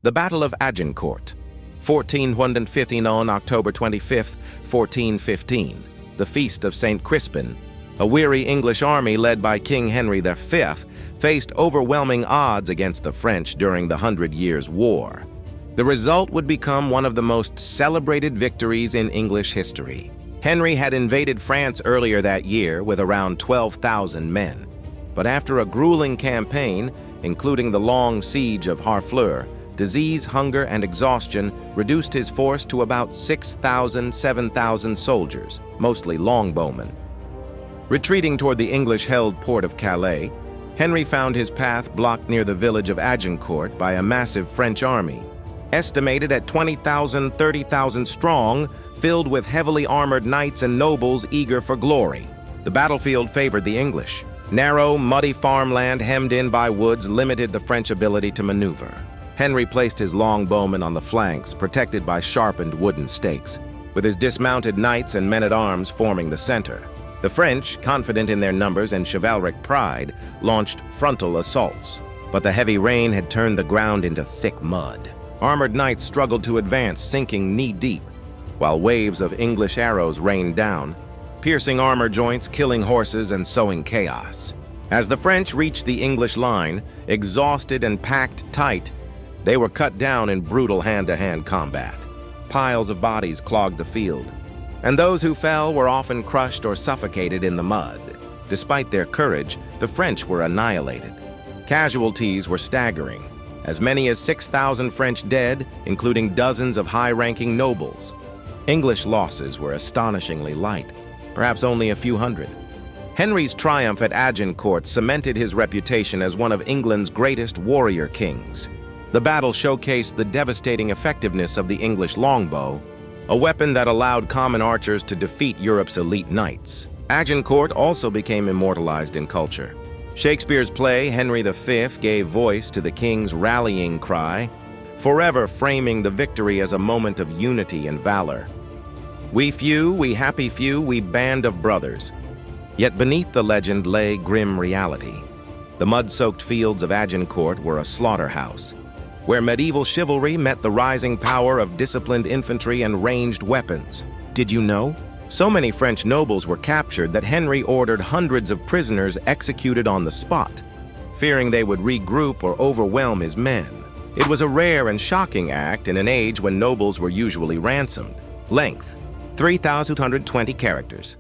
The Battle of Agincourt, 1415 on October 25, 1415, the Feast of St. Crispin. A weary English army led by King Henry V faced overwhelming odds against the French during the 100 Years' War. The result would become one of the most celebrated victories in English history. Henry had invaded France earlier that year with around 12,000 men. But after a grueling campaign, including the long siege of Harfleur, disease, hunger, and exhaustion reduced his force to about 7,000 soldiers, mostly longbowmen. Retreating toward the English-held port of Calais, Henry found his path blocked near the village of Agincourt by a massive French army, estimated at 20,000, 30,000 strong, filled with heavily armored knights and nobles eager for glory. The battlefield favored the English. Narrow, muddy farmland hemmed in by woods limited the French ability to maneuver. Henry placed his longbowmen on the flanks, protected by sharpened wooden stakes, with his dismounted knights and men-at-arms forming the center. The French, confident in their numbers and chivalric pride, launched frontal assaults. But the heavy rain had turned the ground into thick mud. Armored knights struggled to advance, sinking knee-deep, while waves of English arrows rained down, piercing armor joints, killing horses, and sowing chaos. As the French reached the English line, exhausted and packed tight, they were cut down in brutal hand-to-hand combat. Piles of bodies clogged the field, and those who fell were often crushed or suffocated in the mud. Despite their courage, the French were annihilated. Casualties were staggering. As many as 6,000 French dead, including dozens of high-ranking nobles. English losses were astonishingly light, perhaps only a few hundred. Henry's triumph at Agincourt cemented his reputation as one of England's greatest warrior kings. The battle showcased the devastating effectiveness of the English longbow, a weapon that allowed common archers to defeat Europe's elite knights. Agincourt also became immortalized in culture. Shakespeare's play, Henry V, gave voice to the king's rallying cry, forever framing the victory as a moment of unity and valor. We few, we happy few, we band of brothers. Yet beneath the legend lay grim reality. The mud-soaked fields of Agincourt were a slaughterhouse, where medieval chivalry met the rising power of disciplined infantry and ranged weapons. Did you know? So many French nobles were captured that Henry ordered hundreds of prisoners executed on the spot, fearing they would regroup or overwhelm his men. It was a rare and shocking act in an age when nobles were usually ransomed. Length: 3,220 characters.